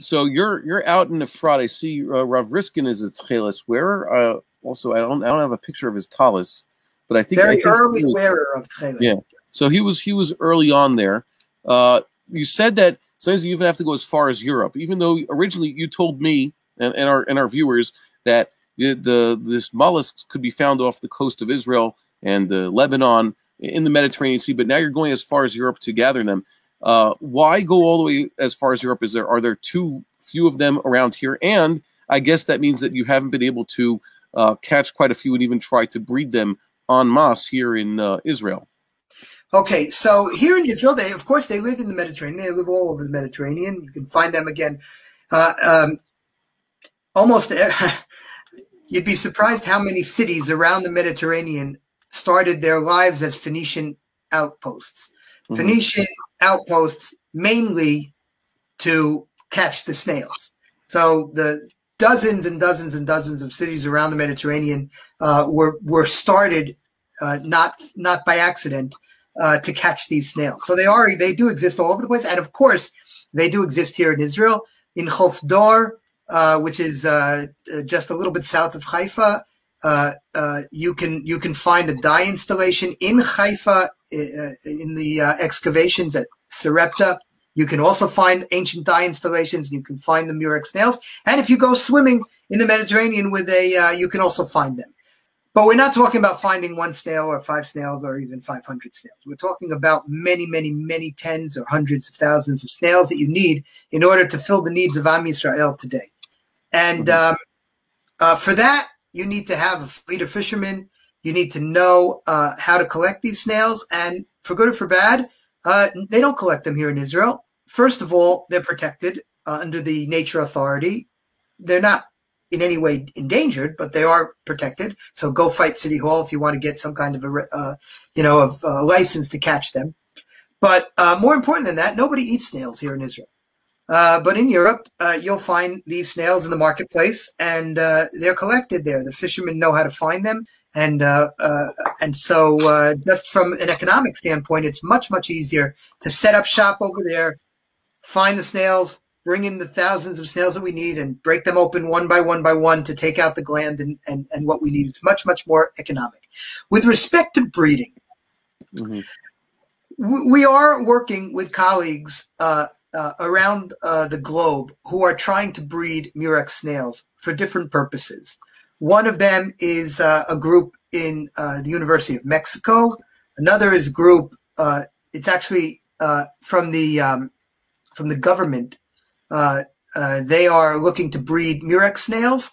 So you're out in the front. I see Rav Riskin is a Tekhelet wearer. Also, I don't have a picture of his talis, but I think very early wearer of Tekhelet. Yeah. So he was early on there. You said that sometimes you even have to go as far as Europe, even though originally you told me and our viewers that this mollusks could be found off the coast of Israel and Lebanon in the Mediterranean Sea, but now you're going as far as Europe to gather them. Why go all the way as far as Europe? Are there too few of them around here? And I guess that means that you haven't been able to catch quite a few and even try to breed them en masse here in Israel. Okay, so here in Israel, of course they live in the Mediterranean. They live all over the Mediterranean. You can find them again. Almost, you'd be surprised how many cities around the Mediterranean started their lives as Phoenician outposts. Mm-hmm. Phoenician outposts mainly to catch the snails. So the dozens and dozens and dozens of cities around the Mediterranean were started not by accident to catch these snails. So they do exist all over the place, and of course they do exist here in Israel in Chof Dor, which is just a little bit south of Haifa. You can find a dye installation in Haifa in the excavations at Sarepta. You can also find ancient dye installations. You can find the murex snails, and if you go swimming in the Mediterranean with you can also find them. But we're not talking about finding one snail or 5 snails or even 500 snails. We're talking about many, many, many tens or hundreds of thousands of snails that you need in order to fill the needs of Am Yisrael today. And for that, you need to have a fleet of fishermen. You need to know how to collect these snails. And for good or for bad, they don't collect them here in Israel. First of all, they're protected under the Nature Authority. They're not in any way endangered, but they are protected. So go fight City Hall if you want to get some kind of a license to catch them. But more important than that, nobody eats snails here in Israel. But in Europe, you'll find these snails in the marketplace, and they're collected there. The fishermen know how to find them, and so just from an economic standpoint, it's much, much easier to set up shop over there, find the snails, bring in the thousands of snails that we need, and break them open one by one to take out the gland and what we need. It's much, much more economic. With respect to breeding, we are working with colleagues around the globe who are trying to breed murex snails for different purposes. One of them is a group in the University of Mexico. Another is a group, it's actually from the government. They are looking to breed murex snails.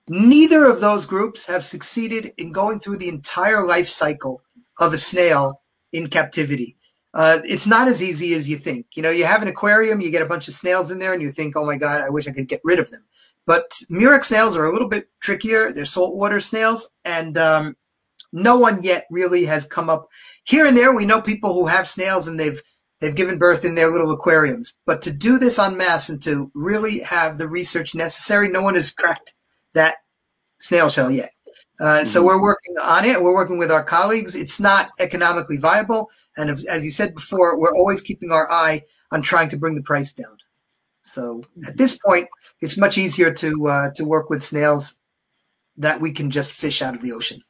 Neither of those groups have succeeded in going through the entire life cycle of a snail in captivity. It's not as easy as you think. You know, you have an aquarium, you get a bunch of snails in there, and you think, oh my God, I wish I could get rid of them. But murex snails are a little bit trickier. They're saltwater snails, and no one yet really has come up. Here and there, we know people who have snails, and they've given birth in their little aquariums. But to do this en masse and to really have the research necessary, no one has cracked that snail shell yet. So we're working on it. We're working with our colleagues. It's not economically viable. And as you said before, we're always keeping our eye on trying to bring the price down. So at this point, it's much easier to work with snails that we can just fish out of the ocean.